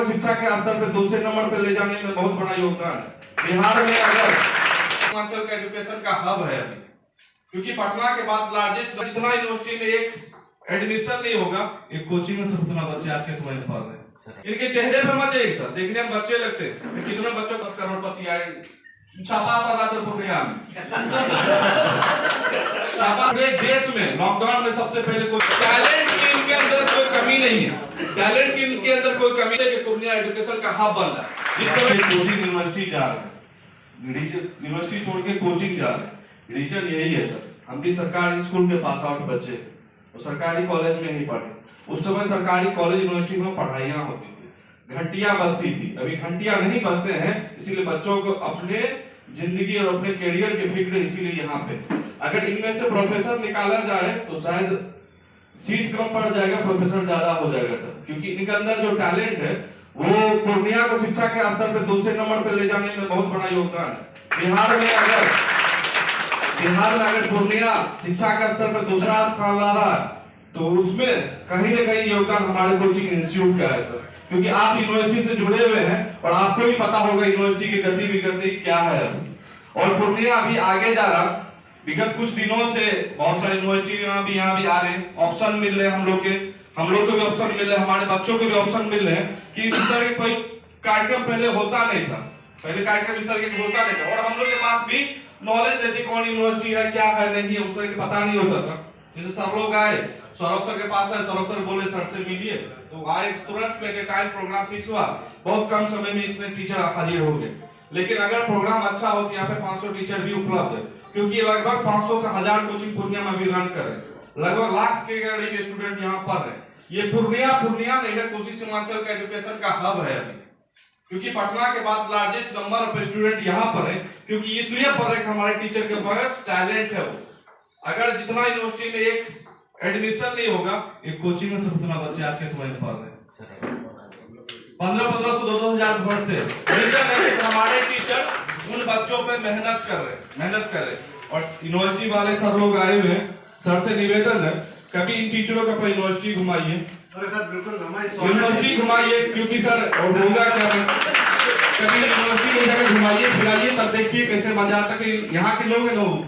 शिक्षा के स्तर पे दूसरे नंबर पे ले जाने में बहुत बड़ा योगदान है। बिहार में अगर हिमाचल का एजुकेशन का हब है अभी, क्योंकि पटना के बाद लार्जेस्ट जितना यूनिवर्सिटी में एक एडमिशन नहीं होगा, एक कोचिंग में सब इतना बच्चे आज के समय में पढ़ रहे हैं। इनके चेहरे पे मजे एक साथ देखने में बच्चे लगते हैं, कितने बच्चों का करोड़पति आए छापा पड़ा सर पूर्णिया में छापा पूरे देश में लॉकडाउन में सबसे पहले कोई टैलेंट की इनके अंदर कोई कमी नहीं है, टैलेंट की इनके अंदर कोई कमी नहीं है कि पूर्णिया एजुकेशन का हब बन रहा है। जिस तरह कोचिंग यूनिवर्सिटी जा रहे हैं, यूनिवर्सिटी छोड़ के कोचिंग जा रहे हैं, रीजन यही है सर। हम भी सरकारी स्कूल के पास आउट बच्चे तो सरकारी कॉलेज में नहीं पढ़े। उस समय सरकारी कॉलेज यूनिवर्सिटी में पढ़ाइयाँ होती थी, घंटियां बजती थी। अभी घंटियां नहीं बजते हैं, इसीलिए बच्चों को अपने जिंदगी और अपने करियर की फिक्र, इसीलिए यहाँ पे अगर इनमें से प्रोफेसर निकाला जाए तो शायद सीट कम पड़ जाएगा, प्रोफेसर ज्यादा हो जाएगा सर, क्योंकि इनके अंदर जो टैलेंट है वो पूर्णिया को शिक्षा के स्तर पे दूसरे नंबर पे ले जाने में बहुत बड़ा योगदान है। बिहार में अगर पूर्णिया शिक्षा के स्तर पर दूसरा स्थान ला रहा है तो उसमें कहीं न कहीं योगदान हमारे कोचिंग इंस्टीट्यूट का है सर, क्योंकि आप यूनिवर्सिटी से जुड़े हुए हैं और आपको भी पता होगा यूनिवर्सिटी की गति विगति क्या है अभी। और पूर्णिया अभी आगे जा रहा, विगत कुछ दिनों से बहुत सारी यूनिवर्सिटी यहाँ भी आ रहे हैं, ऑप्शन मिल रहे हैं, हम लोग को भी ऑप्शन मिल रहे हैं, हमारे बच्चों को भी ऑप्शन मिल रहे हैं कि इस तरह के कोई कार्यक्रम पहले होता नहीं था, पहले कार्यक्रम इस तरह के होता नहीं था। और हम लोग के पास भी नॉलेज नहीं थी कौन यूनिवर्सिटी है, क्या है, नहीं है, उस तरह के पता नहीं होता था। जैसे सब लोग आए, सौरभ सर के पास आए, सौरभ सर बोले सर से मिलिए, तो आए, तुरंत में टाइम प्रोग्राम फिक्स हुआ, बहुत कम समय में इतने टीचर हाजिर हो गए। लेकिन अगर प्रोग्राम अच्छा हो तो यहाँ पे 500 टीचर भी उपलब्ध है, क्योंकि लगभग 500 से 1000 कोचिंग पूर्णिया में भी रन कर रहे हैं, लगभग लाख के करीब स्टूडेंट यहाँ पढ़ रहे हैं। ये पूर्णिया नहीं है, कोसी सीमांचल का एजुकेशन का हब है अभी, क्योंकि पटना के बाद लार्जेस्ट नंबर ऑफ स्टूडेंट यहाँ पर है, क्योंकि इसलिए पढ़ रहे हमारे टीचर के पास टैलेंट है वो। अगर जितना यूनिवर्सिटी में एक एडमिशन नहीं होगा, एक कोचिंग में सब इतना बच्चे आज के समय में पढ़ रहे हैं, 1500 2000 पढ़ते हैं। हमारे टीचर उन बच्चों पे मेहनत कर रहे हैं। और यूनिवर्सिटी वाले सर लोग आए हुए हैं, सर से निवेदन है कभी इन टीचरों को अपनी यूनिवर्सिटी घुमाइए, यूनिवर्सिटी घुमाइए, क्योंकि सर होगा क्या, कभी यूनिवर्सिटी की जगह घुमाइए फिराइए, तब देखिए कैसे मजा आता है। यहाँ के लोग हैं लोग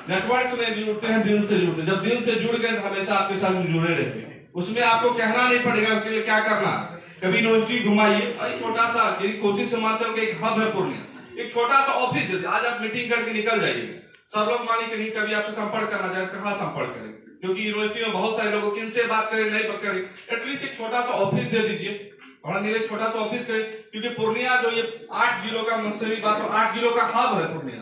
नेटवर्क से जुड़ते हैं, दिल से जुड़ते हैं। जब दिल से जुड़ गए तो हमेशा आपके साथ जुड़े रहते हैं, उसमें आपको कहना नहीं पड़ेगा उसके लिए क्या करना। कभी यूनिवर्सिटी घुमाइए, छोटा सा कोसी सीमांचल का एक हब है पूर्णिया, एक छोटा सा ऑफिस दे, आज आप मीटिंग करके निकल जाइए, सर लोग माने कि नहीं कभी आपसे संपर्क करना चाहे, कहाँ संपर्क करें, क्योंकि यूनिवर्सिटी में बहुत सारे लोगों किनसे बात करें, नहीं बात करें, एटलीस्ट एक छोटा सा ऑफिस दे दीजिए, और एक छोटा सा ऑफिस करें, क्योंकि पूर्णिया जो ये 8 जिलों का, मुझसे भी बात, 8 जिलों का हब है पूर्णिया,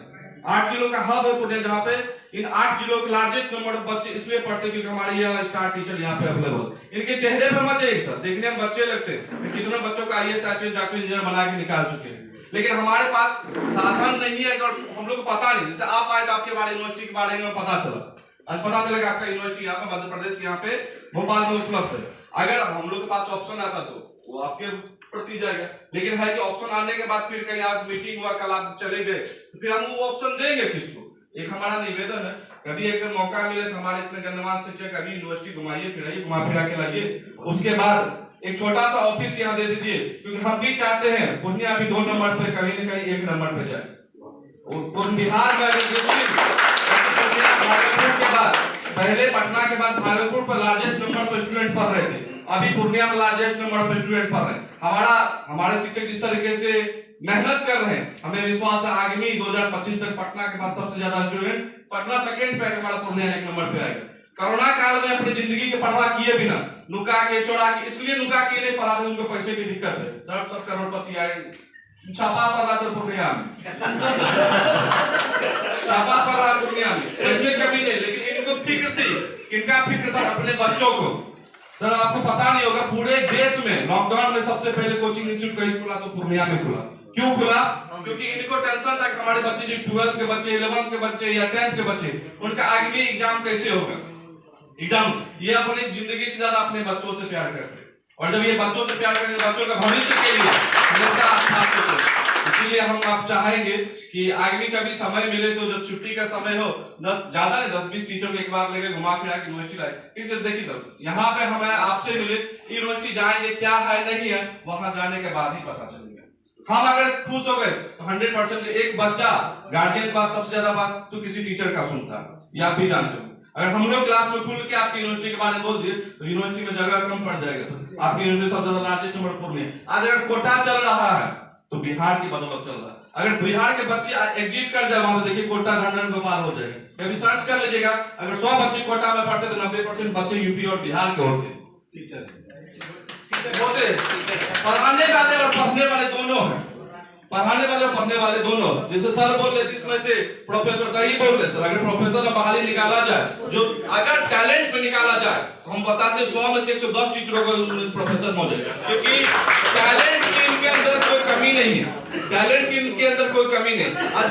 8 जिलों का हब है पूर्णिया, जहाँ पे इन 8 जिलों के लार्जेस्ट नंबर ऑफ बच्चे इसलिए पढ़ते क्योंकि हमारे यहाँ स्टार टीचर यहाँ पे अवेलेबल। इनके चेहरे पे मजे एक साथ देखने में बच्चे लगते हैं, कितने बच्चों का IAS IPS डॉक्टर इंजीनियर बना के निकाल चुके हैं, लेकिन हमारे पास साधन नहीं है और हम लोग को पता नहीं। जैसे आप आए तो आपके बारे यूनिवर्सिटी के बारे में पता चला, आज पता चलेगा आपका यूनिवर्सिटी यहाँ पे मध्य प्रदेश यहाँ पे भोपाल में उपलब्ध है। अगर हम लोग के पास ऑप्शन आता तो वो आपके प्रति जाएगा, लेकिन है कि ऑप्शन आने के बाद फिर कहीं आज मीटिंग हुआ, कल आप चले गए, तो फिर हम वो ऑप्शन देंगे किसको। एक हमारा निवेदन है, कभी एक मौका मिले तो हमारे इतने गणमान्य शिक्षक अभी यूनिवर्सिटी घुमाइए फिराइए, घुमा फिरा के लाइए, उसके बाद एक छोटा सा ऑफिस यहाँ दे दीजिए, क्योंकि हम भी चाहते हैं पूर्णिया अभी 2 नंबर पे, कहीं न कहीं 1 नंबर पे जाए। और बिहार में भागलपुर के बाद, पहले पटना के बाद भागलपुर पर लार्जेस्ट नंबर पर स्टूडेंट पढ़ रहे थे, अभी पूर्णिया में लार्जेस्ट नंबर पर स्टूडेंट पढ़ रहे हैं। हमारे शिक्षक जिस तरीके से मेहनत कर रहे हैं, हमें विश्वास है आगामी 2025 तक पटना के बाद सबसे ज्यादा स्टूडेंट, पटना सेकंड पे, हमारा पूर्णिया 1 नंबर पे आएगा। कोरोना काल में अपनी जिंदगी की परवाह किए बिना नुका के चौड़ा के, इसलिए नुका के नहीं पढ़ा रहे, उनको पैसे की दिक्कत है, सब करोड़पति आए, छापा पड़ रहा सर पूर्णिया में छापा पड़ रहा पूर्णिया में, पैसे कमी नहीं, लेकिन इनको फिक्र थी, इनका फिक्र था अपने बच्चों को। सर आपको पता नहीं होगा, पूरे देश में लॉकडाउन में सबसे पहले कोचिंग इंस्टीट्यूट कहीं खुला तो पूर्णिया में खुला। क्यों खुला? क्योंकि इनको टेंशन था कि हमारे बच्चे जो 12th के बच्चे, 11th के बच्चे या 10th के बच्चे, उनका आगे एग्जाम कैसे होगा। एग्जाम ये अपनी जिंदगी से ज्यादा अपने बच्चों से प्यार करते हैं, और जब ये बच्चों से प्यार करते, बच्चों का भविष्य के लिए हमेशा अच्छा इसीलिए हम आप चाहेंगे कि आगे कभी समय मिले तो जब छुट्टी का समय हो 10-20 टीचर को एक बार लेकर घुमा फिरा के यूनिवर्सिटी लाए। देखिए सर, यहाँ पे हमें आपसे मिले, यूनिवर्सिटी जाएंगे क्या है नहीं है, वहां जाने के बाद ही पता चलेगा। हम अगर खुश हो गए तो 100% एक बच्चा गार्जियन बात सबसे ज्यादा बात तो किसी टीचर का सुनता है, ये आप भी जानते हो। अगर हम लोग क्लास में खुल के आपकी यूनिवर्सिटी के बारे में बोल दिए तो यूनिवर्सिटी में जगह कम पड़ जाएगा सर। आपकी यूनिवर्सिटी सबसे ज्यादा लार्जेस्ट नंबर पूर्णिया। आज अगर कोटा चल रहा है तो बिहार की बदौलत चल रहा है। अगर बिहार के बच्चे एग्जिट कर जाए वहां, देखिए कोटा 100 को पार हो जाएगा। कभी सर्च कर लीजिएगा, अगर 100 बच्चे कोटा में पढ़ते तो 90% बच्चे यूपी और बिहार के होते होते। पढ़ाने वाले और पढ़ने वाले दोनों हैं, पढ़ाने वाले और पढ़ने वाले दोनों। जैसे सर बोल रहे थे इसमें से प्रोफेसर सही बोल रहे सर, अगर प्रोफेसर का बहाली निकाला जाए, जो अगर टैलेंट पे निकाला जाए तो हम बताते हैं 100 में से 110 टीचरों को प्रोफेसर मौजूद है, क्योंकि टैलेंट की इनके अंदर कोई कमी नहीं है, टैलेंट की इनके अंदर कोई कमी नहीं। आज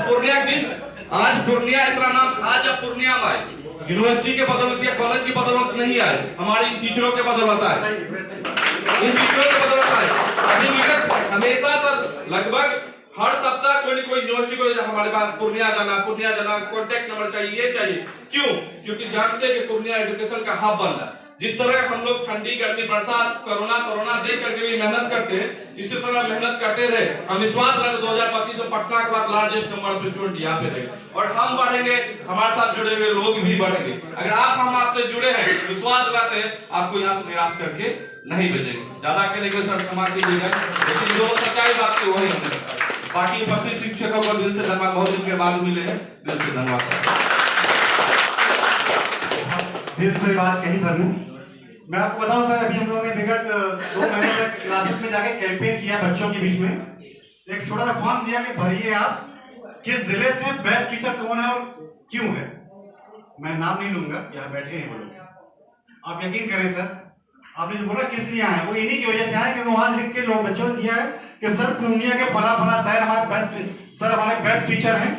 पूर्णिया इतना नाम, आज अब पूर्णिया में आए यूनिवर्सिटी के बदौलत या कॉलेज की बदौलत नहीं आए, हमारे इन टीचरों के बदौलत आए, इन टीचरों के बदौलत आए। अभी हमेशा सर लगभग हर सप्ताह कोई कोई यूनिवर्सिटी को हमारे पास पूर्णिया जाना, कॉन्टेक्ट नंबर चाहिए, ये चाहिए। क्यों? क्योंकि जानते हैं कि पूर्णिया एजुकेशन का हब बन रहा है। जिस तरह हम लोग ठंडी गर्मी बरसात कोरोना देख करके भी मेहनत करते हैं, इसी तरह मेहनत करते रहे। हम विश्वास रहे 2025 में पटना के बाद लार्जेस्ट नंबर ऑफ स्टूडेंट यहाँ पे रहे, और हम बढ़ेंगे, हमारे साथ जुड़े हुए लोग भी बढ़ेंगे। अगर हम आपसे जुड़े हैं, विश्वास रखते हैं, आपको यहाँ से निराश करके नहीं भेजेंगे। ज्यादा कहने के सर क्षमा कीजिएगा, लेकिन जो सच्चाई बात थी वही हमने बताया। बाकी उपस्थित शिक्षकों को दिल से धन्यवाद, बहुत दिन के बाद मिले हैं, दिल से धन्यवाद। दिल से बात कही सर ने। मैं आपको बताऊं सर, अभी हम लोगों ने विगत 2 महीने तक क्लासेस में जाके कैंपेन किया बच्चों के बीच में। एक छोटा सा फॉर्म दिया कि भरिए आप किस जिले से बेस्ट टीचर कौन है और क्यों है। मैं नाम नहीं लूंगा, यहाँ बैठे हैं वो लोग। आप यकीन करें सर, आपने जो बोला किस लिए आए, वो इन्हीं की वजह से आए कि वहां लिख के लोग बच्चों ने दिया है कि सर पूर्णिया के फला फला शहर हमारे बेस्ट टीचर हैं।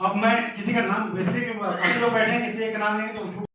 अब मैं किसी का नाम, वैसे लोग बैठे हैं, किसी एक नाम लेंगे तो